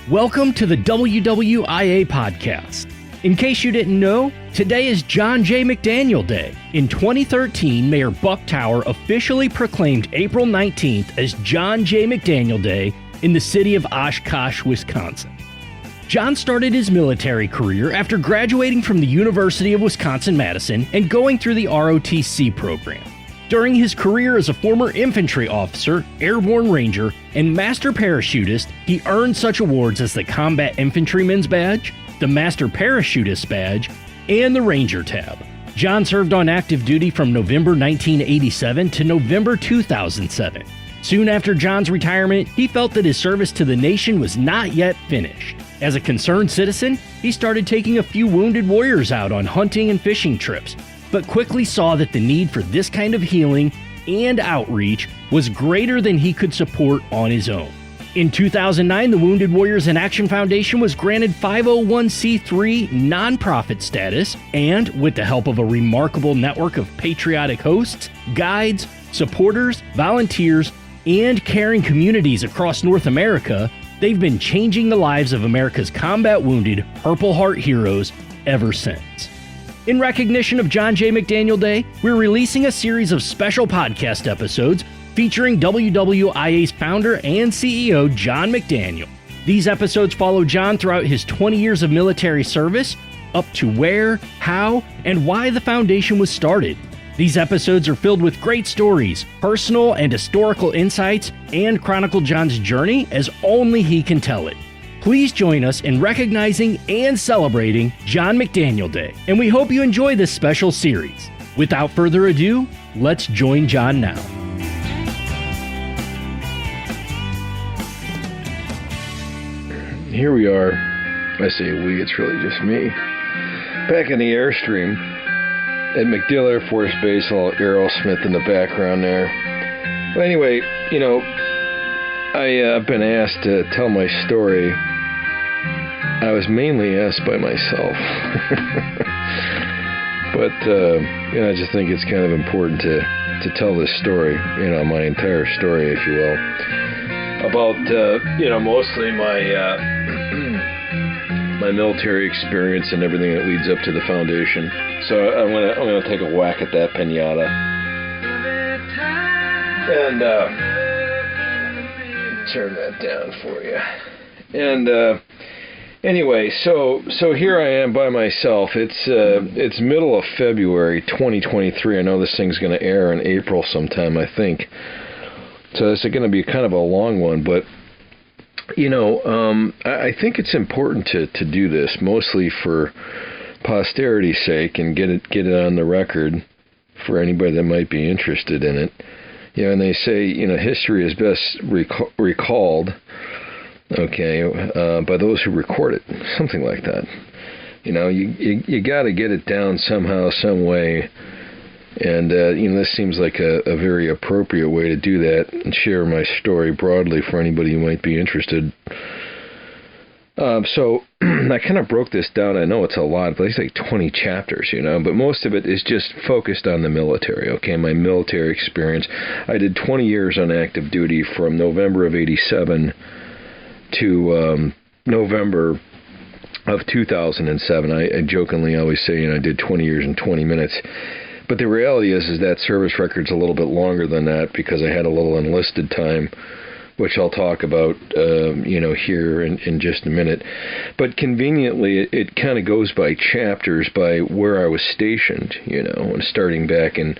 Welcome to the WWIA Podcast. In case you didn't know, today is John J. McDaniel Day. In 2013, Mayor Buck Tower officially proclaimed April 19th as John J. McDaniel Day in the city of Oshkosh, Wisconsin. John started his military career after graduating from the University of Wisconsin Madison and going through the ROTC program. During his career as a former infantry officer, Airborne Ranger, and Master Parachutist, he earned such awards as the Combat Infantryman's Badge, the Master Parachutists Badge, and the Ranger Tab. John served on active duty from November 1987 to November 2007. Soon after John's retirement, he felt that his service to the nation was not yet finished. As a concerned citizen, he started taking a few wounded warriors out on hunting and fishing trips, but quickly saw that the need for this kind of healing and outreach was greater than he could support on his own. In 2009, the Wounded Warriors in Action Foundation was granted 501c3 nonprofit status, and with the help of a remarkable network of Patriotic Hosts, guides, supporters, volunteers, and caring communities across North America, they've been changing the lives of America's combat wounded Purple Heart heroes ever since. In recognition of John J. McDaniel Day, we're releasing a series of special podcast episodes featuring WWIA's founder and CEO, John McDaniel. These episodes follow John throughout his 20 years of military service, up to where, how, and why the foundation was started. These episodes are filled with great stories, personal and historical insights, and chronicle John's journey as only he can tell it. Please join us in recognizing and celebrating John McDaniel Day, and we hope you enjoy this special series. Without further ado, let's join John now. Here we are. I say we, it's really just me. Back in the Airstream at MacDill Air Force Base, a little Aerosmith in the background there. Well, anyway, I've been asked to tell my story. I was mainly asked by myself. But, I just think it's kind of important to tell this story, my entire story, if you will, about, mostly my my military experience and everything that leads up to the foundation. So I'm gonna take a whack at that pinata. And turn that down for you. And anyway, so here I am by myself. It's middle of February 2023. I know this thing's going to air in April sometime, I think. So this is going to be kind of a long one, but I think it's important to do this, mostly for posterity's sake, and get it on the record for anybody that might be interested in it. And they say, history is best recalled, by those who record it, something like that. You got to get it down somehow, some way. And, this seems like a very appropriate way to do that and share my story broadly for anybody who might be interested. So I kind of broke this down. I know it's a lot, but it's like 20 chapters, but most of it is just focused on the military, my military experience. I did 20 years on active duty from November of 87 to November of 2007. I jokingly always say, I did 20 years and 20 minutes. But the reality is that service record's a little bit longer than that because I had a little enlisted time, which I'll talk about, here in just a minute. But conveniently, it kind of goes by chapters by where I was stationed, starting back in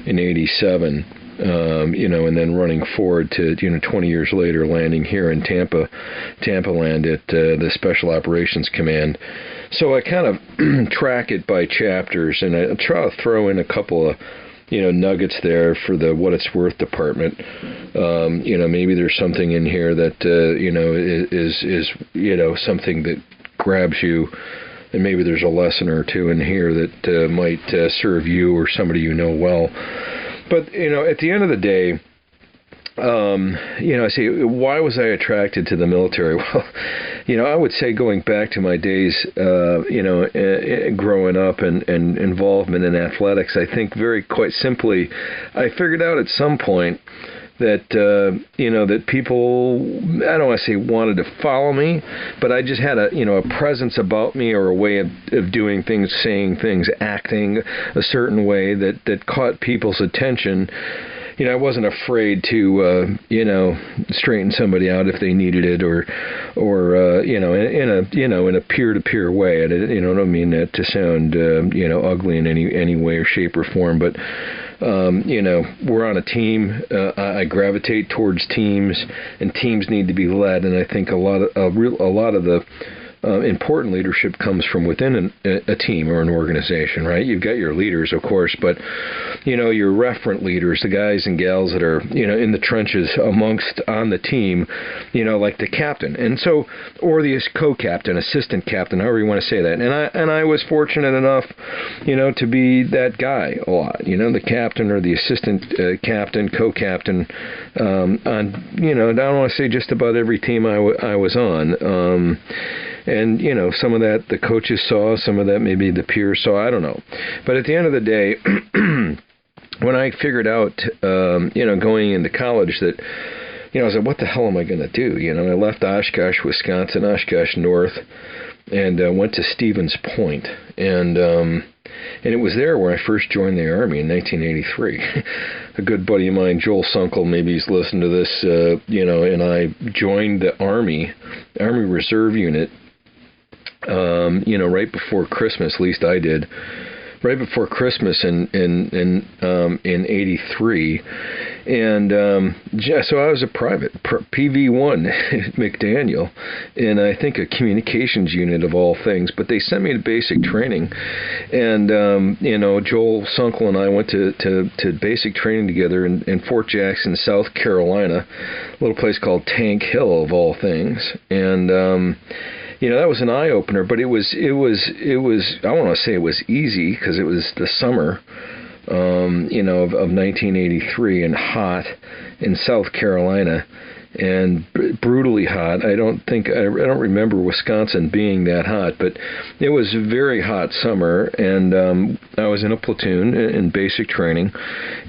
87, and then running forward to, 20 years later, landing here in Tampa land at the Special Operations Command. So I kind of track it by chapters, and I try to throw in a couple of, nuggets there for the what it's worth department. Maybe there's something in here that, is something that grabs you, and maybe there's a lesson or two in here that might serve you or somebody you know well. But, at the end of the day, I say, why was I attracted to the military? Well, I would say going back to my days, growing up and involvement in athletics, I think quite simply, I figured out at some point that people, I don't want to say wanted to follow me, but I just had a presence about me, or a way of doing things, saying things, acting a certain way that caught people's attention. I wasn't afraid to, straighten somebody out if they needed it, or in a peer-to-peer way. I don't mean that to sound, ugly in any way or shape or form, but, we're on a team. I gravitate towards teams, and teams need to be led. And I think a lot of the important leadership comes from within a team or an organization, right? You've got your leaders, of course, but your referent leaders, the guys and gals that are in the trenches on the team, like the captain, and so, or the co-captain, assistant captain, however you want to say that. And I was fortunate enough, to be that guy a lot. The captain or the assistant captain, co-captain, on I don't want to say just about every team I was on. And, some of that the coaches saw, some of that maybe the peers saw, I don't know. But at the end of the day, when I figured out, going into college that, I was like, what the hell am I going to do? I left Oshkosh, Wisconsin, Oshkosh North, and went to Stevens Point. And it was there where I first joined the Army in 1983. A good buddy of mine, Joel Sunkel, maybe he's listened to this, and I joined the Army Reserve Unit, right before Christmas, at least I did, right before Christmas in 83. And so I was a private, PV1 at McDaniel, and I think a communications unit of all things. But they sent me to basic training, and Joel Sunkel and I went to basic training together in Fort Jackson, South Carolina, a little place called Tank Hill of all things, and that was an eye opener. But it was I don't want to say it was easy, because it was the summer, of 1983, and hot in South Carolina, and brutally hot. I don't remember Wisconsin being that hot, but it was a very hot summer, and I was in a platoon in basic training,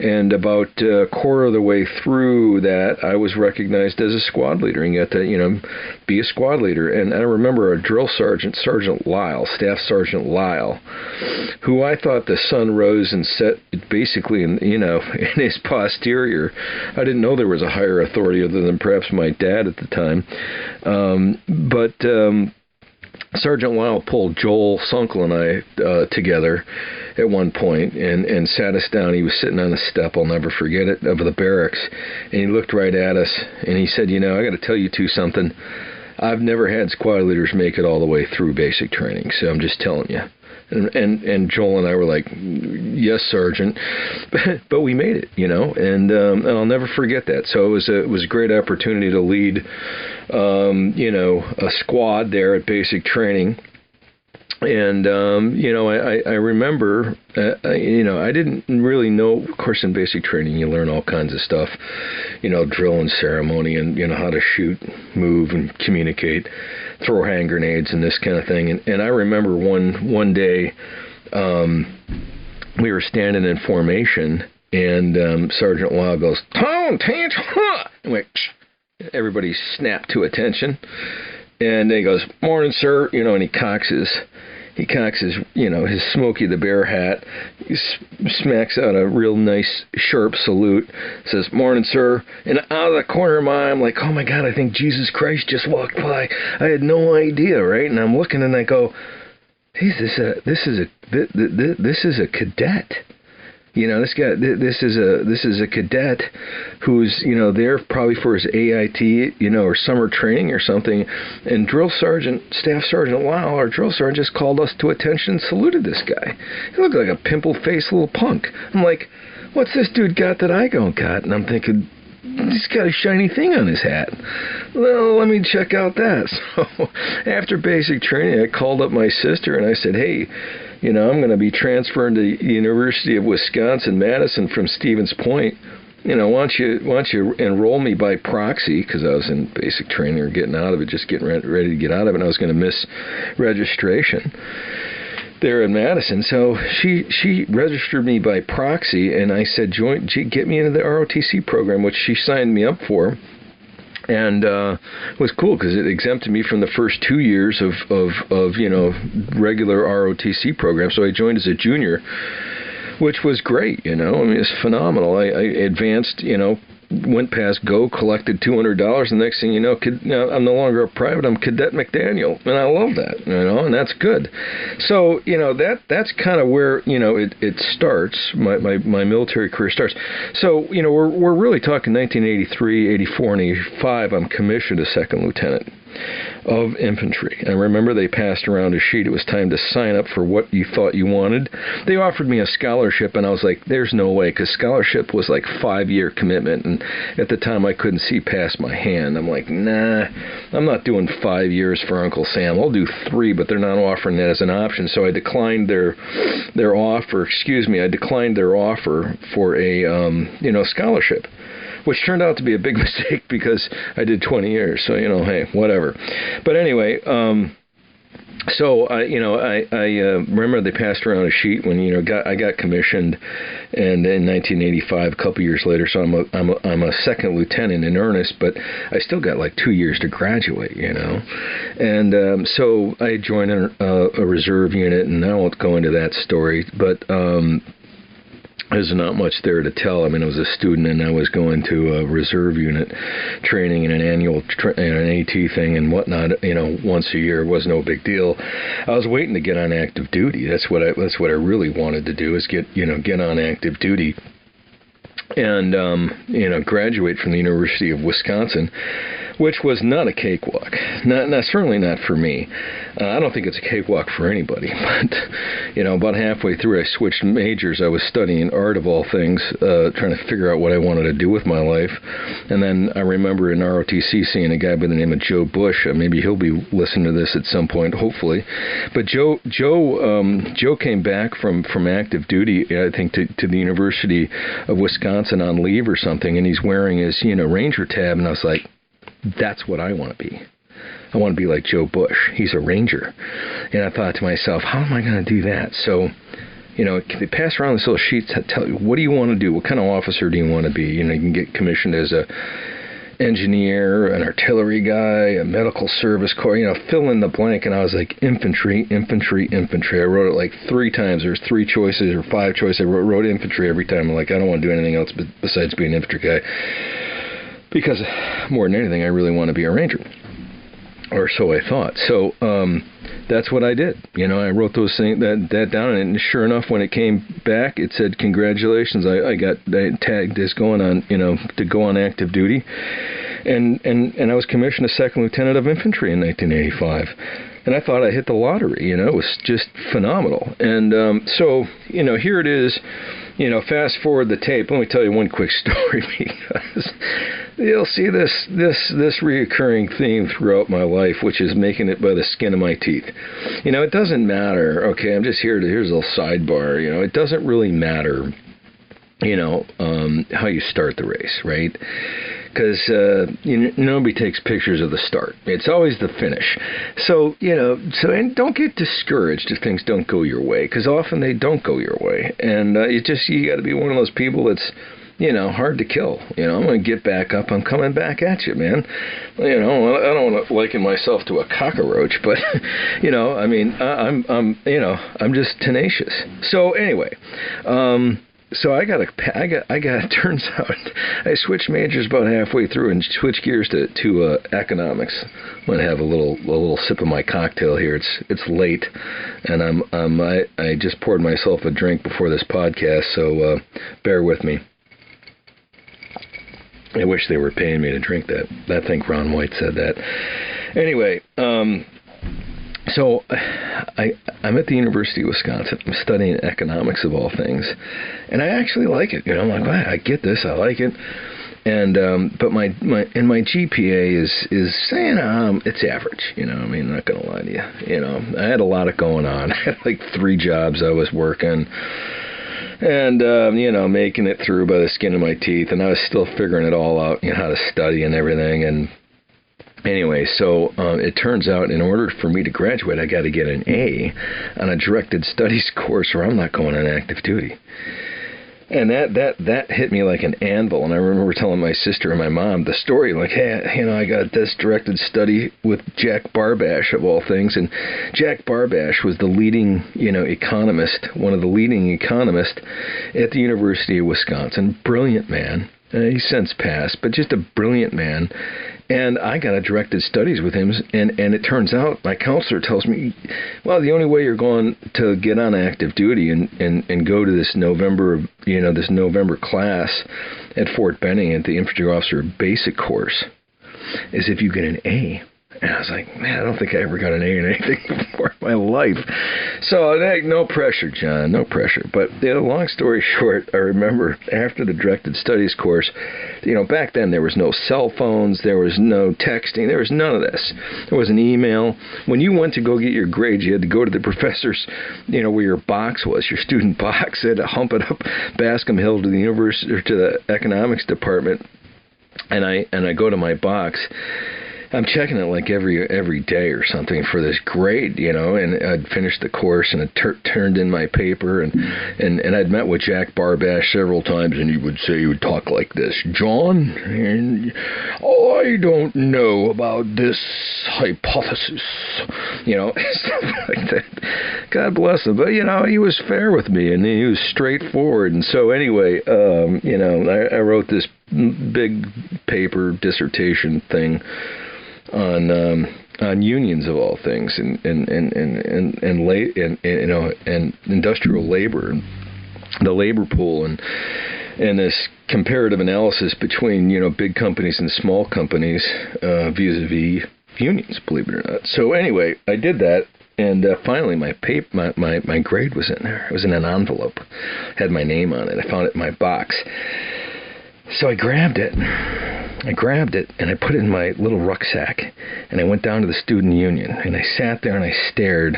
and about a quarter of the way through that, I was recognized as a squad leader, and you got to, be a squad leader. And I remember a drill sergeant, Sergeant Lyle, Staff Sergeant Lyle, who I thought the sun rose and set basically in his posterior. I didn't know there was a higher authority other than perhaps my dad at the time. But Sergeant Lyle pulled Joel Sunkel and I together at one point and sat us down. He was sitting on a step, I'll never forget it, of the barracks, and he looked right at us and he said, I got to tell you two something. I've never had squad leaders make it all the way through basic training, so I'm just telling you. And Joel and I were like, yes, Sergeant, but we made it, and I'll never forget that. So it was a great opportunity to lead, a squad there at basic training. And, I remember, I didn't really know, of course, in basic training, you learn all kinds of stuff, drill and ceremony, and, how to shoot, move, and communicate, throw hand grenades and this kind of thing. And I remember one day, we were standing in formation, and Sergeant Lyle goes, "Tone, Tanch, huh!" And everybody snapped to attention. And then he goes, "Morning, sir," and he cocks his his Smokey the Bear hat. He smacks out a real nice, sharp salute, says, "Morning, sir." And out of the corner of my eye, I'm like, oh my God, I think Jesus Christ just walked by. I had no idea, right? And I'm looking and I go, hey, this is a cadet. This is a cadet who's, there probably for his AIT, or summer training or something. And Staff Sergeant Lyle, our drill sergeant, just called us to attention and saluted this guy. He looked like a pimple-faced little punk. I'm like, what's this dude got that I don't got? And I'm thinking, he's got a shiny thing on his hat. Well, let me check out that. So after basic training, I called up my sister and I said, hey, I'm going to be transferring to the University of Wisconsin Madison from Stevens Point. Why don't you enroll me by proxy? Because I was in basic training or getting out of it, just getting ready to get out of it, and I was going to miss registration. there in Madison. So she registered me by proxy, and I said, get me into the ROTC program, which she signed me up for. And it was cool because it exempted me from the first 2 years of regular ROTC program. So I joined as a junior, which was great. I mean, it's phenomenal. I advanced, went past go, collected $200. The next thing you know, I'm no longer a private. I'm Cadet McDaniel, and I love that. And that's good. So that's kind of where it starts. My military career starts. So we're really talking 1983, 84, and 85. I'm commissioned as second lieutenant of infantry. I remember they passed around a sheet. It was time to sign up for what you thought you wanted. They offered me a scholarship, and I was like, there's no way, because scholarship was like 5-year commitment, and at the time I couldn't see past my hand. I'm like, nah, I'm not doing 5 years for Uncle Sam. I'll do 3, but they're not offering that as an option. So I declined their offer. I declined their offer for a scholarship, which turned out to be a big mistake because I did 20 years. So, hey, whatever. But anyway, so I remember they passed around a sheet when I got commissioned, and in 1985, a couple years later. So I'm a second lieutenant in earnest, but I still got like 2 years to graduate, And so I joined a reserve unit, and I won't go into that story, but there's not much there to tell. I mean, I was a student, and I was going to a reserve unit training in an annual an AT thing and whatnot. Once a year. It was no big deal. I was waiting to get on active duty. That's what I really wanted to do, is get on active duty and graduate from the University of Wisconsin, which was not a cakewalk. Certainly not for me. I don't think it's a cakewalk for anybody. But, about halfway through, I switched majors. I was studying art, of all things, trying to figure out what I wanted to do with my life. And then I remember in ROTC seeing a guy by the name of Joe Bush. Maybe he'll be listening to this at some point, hopefully. But Joe came back from active duty, I think, to the University of Wisconsin on leave or something, and he's wearing his Ranger tab, and I was like, that's what I want to be. I want to be like Joe Bush. He's a Ranger. And I thought to myself, how am I going to do that? So, they pass around this little sheet to tell you, what do you want to do? What kind of officer do you want to be? You can get commissioned as a engineer, an artillery guy, a medical service corps, fill in the blank. And I was like, infantry, infantry, infantry. I wrote it like 3 times. There's 3 choices or 5 choices. I wrote infantry every time. I'm like, I don't want to do anything else besides being an infantry guy. Because more than anything, I really want to be a Ranger. Or so I thought. So that's what I did. I wrote those things that down, and sure enough, when it came back, it said congratulations. I got tagged as going on, to go on active duty, and I was commissioned as second lieutenant of infantry in 1985. And I thought I hit the lottery. It was just phenomenal. And so here it is. Fast forward the tape. Let me tell you one quick story, because you'll see this reoccurring theme throughout my life, which is making it by the skin of my teeth. It doesn't matter. Okay, I'm just here's a little sidebar. It doesn't really matter, how you start the race, right? Because nobody takes pictures of the start. It's always the finish. So, and don't get discouraged if things don't go your way, because often they don't go your way. And you got to be one of those people that's, hard to kill. I'm going to get back up. I'm coming back at you, man. I don't want to liken myself to a cockroach, but, I'm just tenacious. So anyway, turns out I switched majors about halfway through and switched gears to economics. I'm going to have a little sip of my cocktail here. It's late, and I just poured myself a drink before this podcast, so bear with me. I wish they were paying me to drink that. I think Ron White said that. Anyway, so I'm at the University of Wisconsin. I'm studying economics, of all things, and I actually like it. I'm like, wow, I get this. I like it. And but my GPA is saying it's average. I'm not gonna lie to you. I had a lot of going on. I had like 3 jobs I was working. And, making it through by the skin of my teeth. And I was still figuring it all out, how to study and everything. And Anyway, so it turns out in order for me to graduate, I got to get an A on a directed studies course or I'm not going on active duty. And that hit me like an anvil. And I remember telling my sister and my mom the story, like, hey, I got this directed study with Jack Barbash, of all things. And Jack Barbash was the leading, economist, one of the leading economists at the University of Wisconsin. Brilliant man. He's since passed, but just a brilliant man. And I got a directed studies with him, and it turns out my counselor tells me, well, the only way you're going to get on active duty and go to this November class at Fort Benning at the Infantry Officer Basic course is if you get an A. And I was like, man, I don't think I ever got an A in anything before in my life. So, no pressure, John, no pressure. But, long story short, I remember after the directed studies course, back then there was no cell phones, there was no texting, there was none of this. There was an email. When you went to go get your grades, you had to go to the professor's, where your box was, your student box. You had to hump it up Bascom Hill to the university or to the economics department. And I go to my box. I'm checking it like every day or something for this grade, and I'd finished the course and I turned in my paper and I'd met with Jack Barbash several times and he would talk like this, John, and I don't know about this hypothesis, stuff like that. God bless him, but he was fair with me and he was straightforward. And so anyway, I wrote this big paper dissertation thing on unions of all things and industrial labor, the labor pool, and this comparative analysis between big companies and small companies vis-a-vis unions, believe it or not. So anyway, I did that. And finally, my grade was in there. It was in an envelope, had my name on it. I found it in my box. So I grabbed it and I put it in my little rucksack and I went down to the student union and I sat there and I stared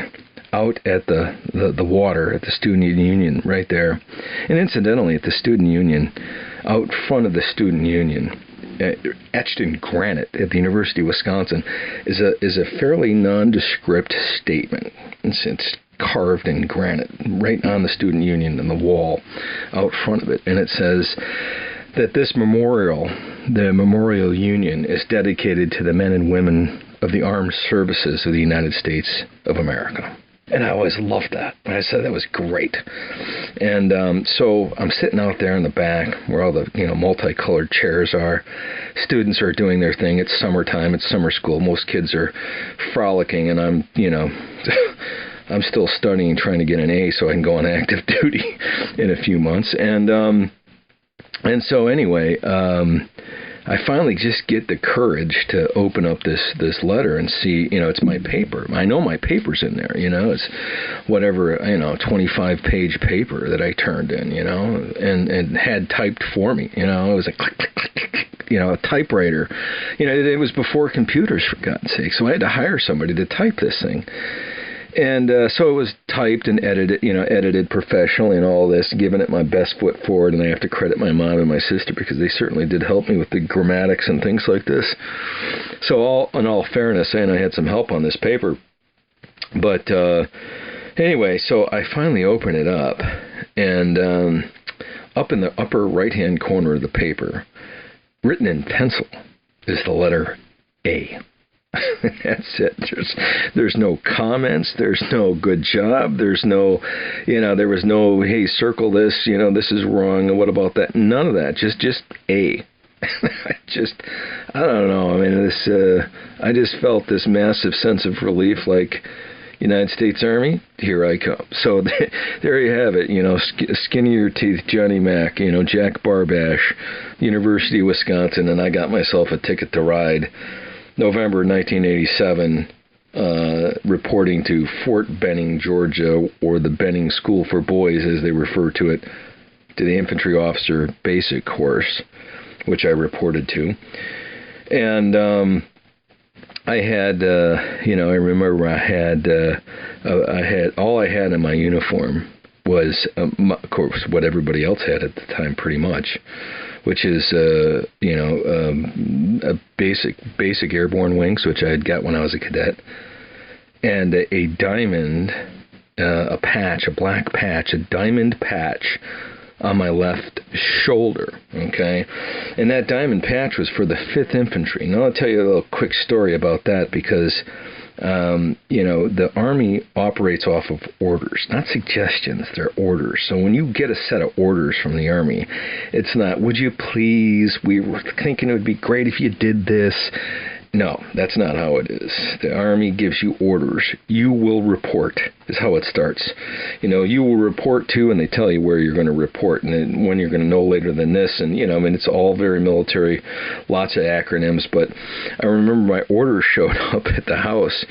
out at the water at the student union right there. And incidentally, at the student union, out front of the student union, etched in granite at the University of Wisconsin, is a fairly nondescript statement. It's carved in granite right on the student union and the wall out front of it. And it says that this memorial, the Memorial Union, is dedicated to the men and women of the armed services of the United States of America. And I always loved that. I said that was great. And so I'm sitting out there in the back where all the multicolored chairs are. Students are doing their thing. It's summertime. It's summer school. Most kids are frolicking, and I'm I'm still studying, trying to get an A so I can go on active duty in a few months. And so anyway, I finally just get the courage to open up this letter and see, it's my paper. I know my paper's in there, it's whatever, 25-page paper that I turned in, and had typed for me, it was a click, click, click, click, a typewriter. It was before computers, for God's sake, so I had to hire somebody to type this thing. And so it was typed and edited professionally and all this, giving it my best foot forward. And I have to credit my mom and my sister because they certainly did help me with the grammatics and things like this. So in all fairness, and I had some help on this paper. But anyway, so I finally open it up, and up in the upper right-hand corner of the paper, written in pencil, is the letter A. That's it. There's no comments. There's no good job. There's no, there was no, hey, circle this, this is wrong, and what about that? None of that. Just A. I don't know. I mean, I just felt this massive sense of relief, like, United States Army, here I come. So there you have it, skinny your teeth, Johnny Mac, Jack Barbash, University of Wisconsin, and I got myself a ticket to ride. November 1987, reporting to Fort Benning, Georgia, or the Benning School for Boys, as they refer to it, to the Infantry Officer Basic course, which I reported to. And I had, I remember I had all I had in my uniform was, of course, what everybody else had at the time, pretty much, which is a basic airborne wings, which I had got when I was a cadet, and a diamond, a black patch, a diamond patch on my left shoulder, okay? And that diamond patch was for the 5th Infantry. Now I'll tell you a little quick story about that because, the Army operates off of orders, not suggestions, they're orders. So when you get a set of orders from the Army, it's not, would you please, we were thinking it would be great if you did this. No, that's not how it is. The Army gives you orders. You will report, is how it starts. You will report to, and they tell you where you're going to report, and then when you're going to know later than this. And, it's all very military, lots of acronyms. But I remember my orders showed up at the house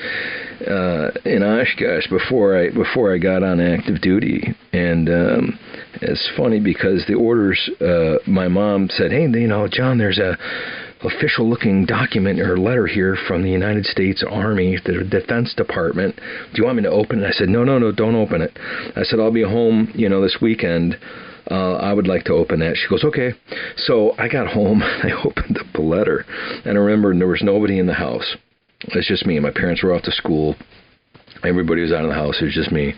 in Oshkosh before I got on active duty. And it's funny because the orders, my mom said, hey, John, there's a official-looking document or letter here from the United States Army, the Defense Department. Do you want me to open it? I said, no, don't open it. I said, I'll be home, this weekend. I would like to open that. She goes, okay. So I got home, and I opened up the letter, and I remember there was nobody in the house. It's just me. My parents were off to school. Everybody was out of the house. It was just me.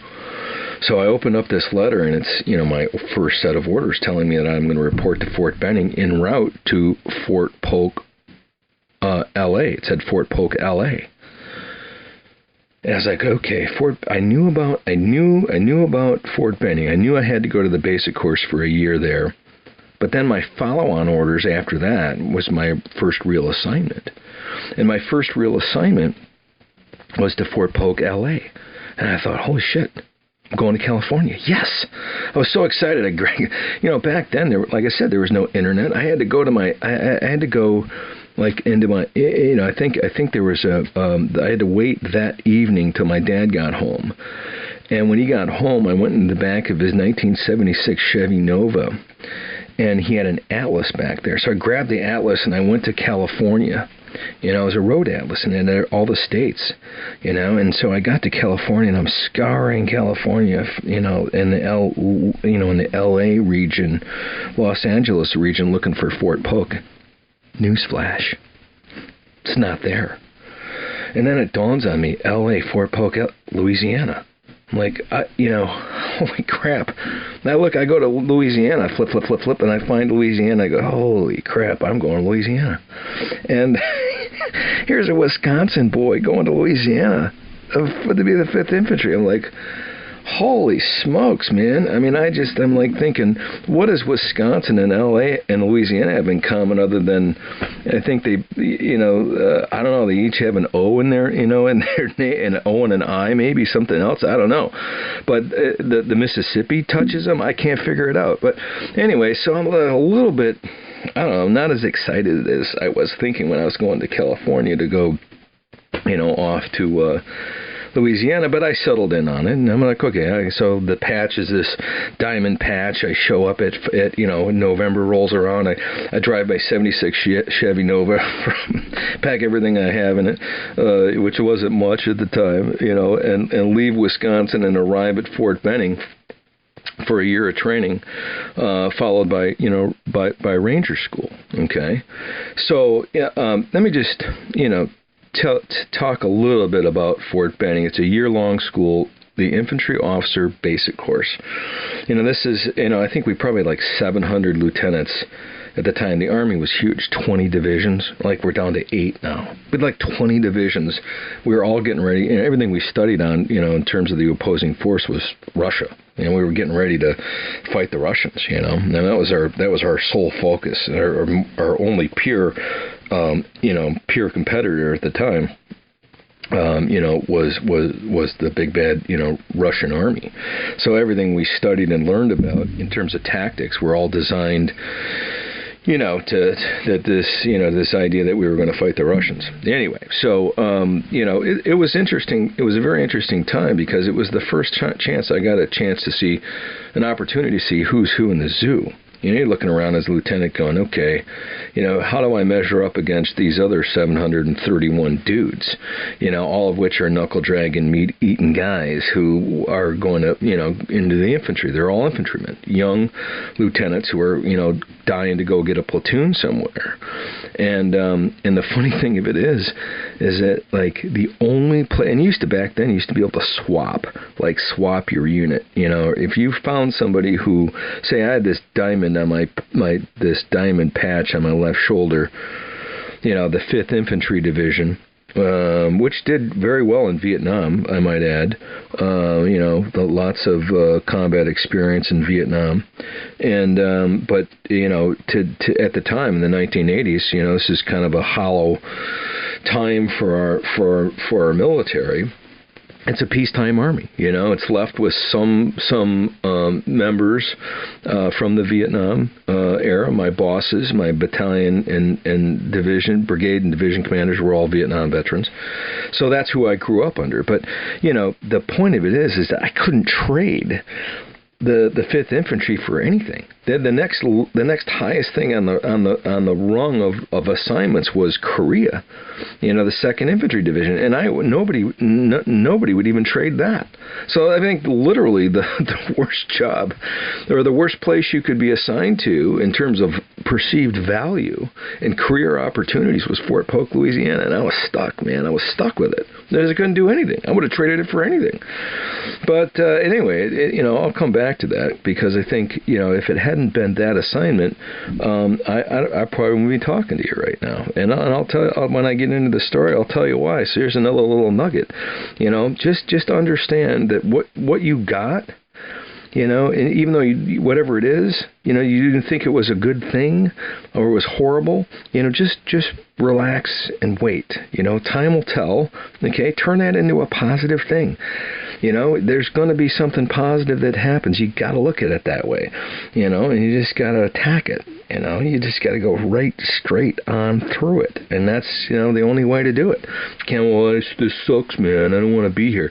So I opened up this letter, and it's, my first set of orders telling me that I'm going to report to Fort Benning en route to Fort Polk, L.A. It said Fort Polk, L.A. And I was like, okay, I knew about Fort Benning. I knew I had to go to the basic course for a year there. But then my follow-on orders after that was my first real assignment. And my first real assignment was to Fort Polk, L.A. And I thought, holy shit, I'm going to California. Yes. I was so excited. Back then, like I said, there was no internet. I had to go into my, I think there was I had to wait that evening till my dad got home. And when he got home, I went in the back of his 1976 Chevy Nova, and he had an atlas back there. So I grabbed the atlas and I went to California. It was a road atlas, and then all the states, and so I got to California, and I'm scouring California, in the L.A. region, Los Angeles region, looking for Fort Polk. Newsflash, it's not there. And then it dawns on me, L.A., Fort Polk, Louisiana. I'm like, holy crap. Now look, I go to Louisiana, flip, and I find Louisiana. I go, holy crap, I'm going to Louisiana. And here's a Wisconsin boy going to Louisiana to be the 5th Infantry. I'm like, holy smokes, man. I mean, I'm like thinking, what does Wisconsin and LA and Louisiana have in common other than, I think they, I don't know, they each have an O in there, in their name, an O and an I, maybe something else, I don't know. But the Mississippi touches them, I can't figure it out. But anyway, so I'm a little bit, I don't know, not as excited as I was thinking when I was going to California to go, off to Louisiana, but I settled in on it, and I'm like, okay, so the patch is this diamond patch. I show up at November rolls around, I drive my 76 Chevy Nova, pack everything I have in it, which wasn't much at the time, and leave Wisconsin and arrive at Fort Benning for a year of training, followed by Ranger School. Okay, so let me just talk a little bit about Fort Benning. It's a year-long school, the Infantry Officer Basic Course. This is, I think we probably had like 700 lieutenants at the time. The Army was huge, 20 divisions. Like, we're down to 8 now. We had like 20 divisions. We were all getting ready, and everything we studied on, in terms of the opposing force was Russia. We were getting ready to fight the Russians, and that was our sole focus, our only pure competitor at the time, was the big bad, Russian army. So everything we studied and learned about in terms of tactics were all designed, this idea that we were going to fight the Russians. Anyway, so, it was interesting. It was a very interesting time because it was the first chance I got an opportunity to see who's who in the zoo. You're looking around as a lieutenant going, okay, how do I measure up against these other 731 dudes, all of which are knuckle-dragging, meat-eating guys who are going to, into the infantry. They're all infantrymen, young lieutenants who are, dying to go get a platoon somewhere. And the funny thing of it is that, like, the only place, and back then, you used to be able to swap your unit. If you found somebody who, say, I had this diamond on this diamond patch on my left shoulder, the 5th Infantry Division, which did very well in Vietnam, I might add. Lots of combat experience in Vietnam, and but at the time in the 1980s, this is kind of a hollow time for our military. It's a peacetime army, It's left with some members from the Vietnam era. My bosses, my battalion and division, brigade and division commanders were all Vietnam veterans. So that's who I grew up under. But, the point of it is that I couldn't trade the 5th Infantry for anything. The next highest thing on the rung of assignments was Korea, the 2nd Infantry Division, and nobody would even trade that. So I think literally the worst job, or the worst place you could be assigned to in terms of perceived value and career opportunities was Fort Polk, Louisiana, and I was stuck, man. I was stuck with it. I couldn't do anything. I would have traded it for anything. But anyway, I'll come back to that, because I think, if it hadn't been that assignment, I probably wouldn't be talking to you right now. And I'll tell you, when I get into the story, I'll tell you why. So here's another little nugget. Just understand that what you got, and even though whatever it is, you didn't think it was a good thing or it was horrible, just relax and wait. Time will tell. Okay, turn that into a positive thing. There's going to be something positive that happens. You got to look at it that way, and you just got to attack it. You just got to go right straight on through it, and that's the only way to do it. This sucks, man. I don't want to be here.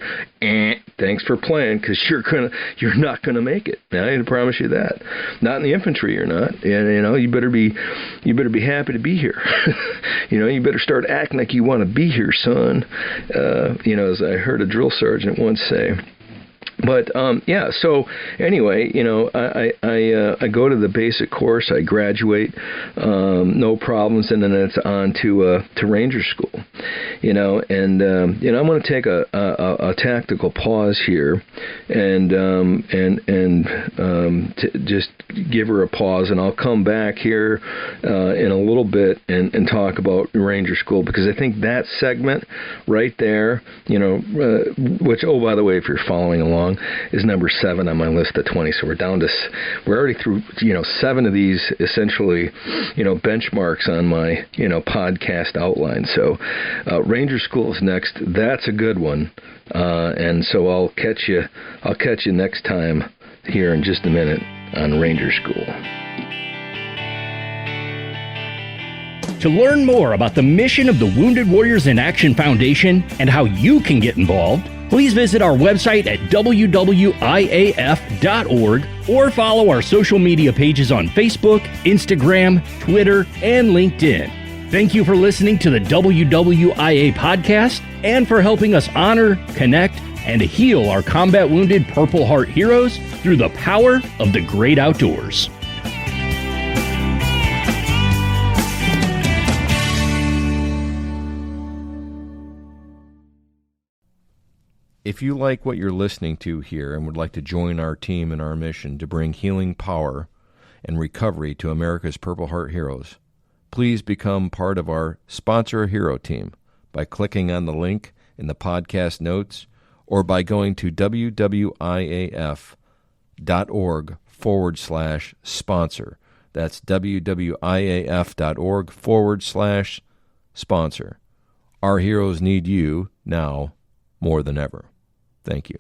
Thanks for playing, because you're not gonna make it. I can promise you that. Not in the infantry, you're not. And you better be happy to be here. You better start acting like you want to be here, son. As I heard a drill sergeant once say. But so anyway, I go to the basic course, I graduate, no problems, and then it's on to Ranger School, and I'm going to take a tactical pause here, and just give her a pause, and I'll come back here in a little bit and talk about Ranger School, because I think that segment right there, which, oh, by the way, if you're following along, is number 7 on my list of 20. So we're already through, 7 of these essentially, benchmarks on my, podcast outline. So Ranger School is next. That's a good one. And so I'll catch you next time here in just a minute on Ranger School. To learn more about the mission of the Wounded Warriors in Action Foundation and how you can get involved, please visit our website at wwiaf.org or follow our social media pages on Facebook, Instagram, Twitter, and LinkedIn. Thank you for listening to the WWIA Podcast and for helping us honor, connect, and heal our combat wounded Purple Heart heroes through the power of the great outdoors. If you like what you're listening to here and would like to join our team in our mission to bring healing power and recovery to America's Purple Heart heroes, please become part of our Sponsor a Hero team by clicking on the link in the podcast notes or by going to wwiaf.org/sponsor. That's wwiaf.org/sponsor. Our heroes need you now more than ever. Thank you.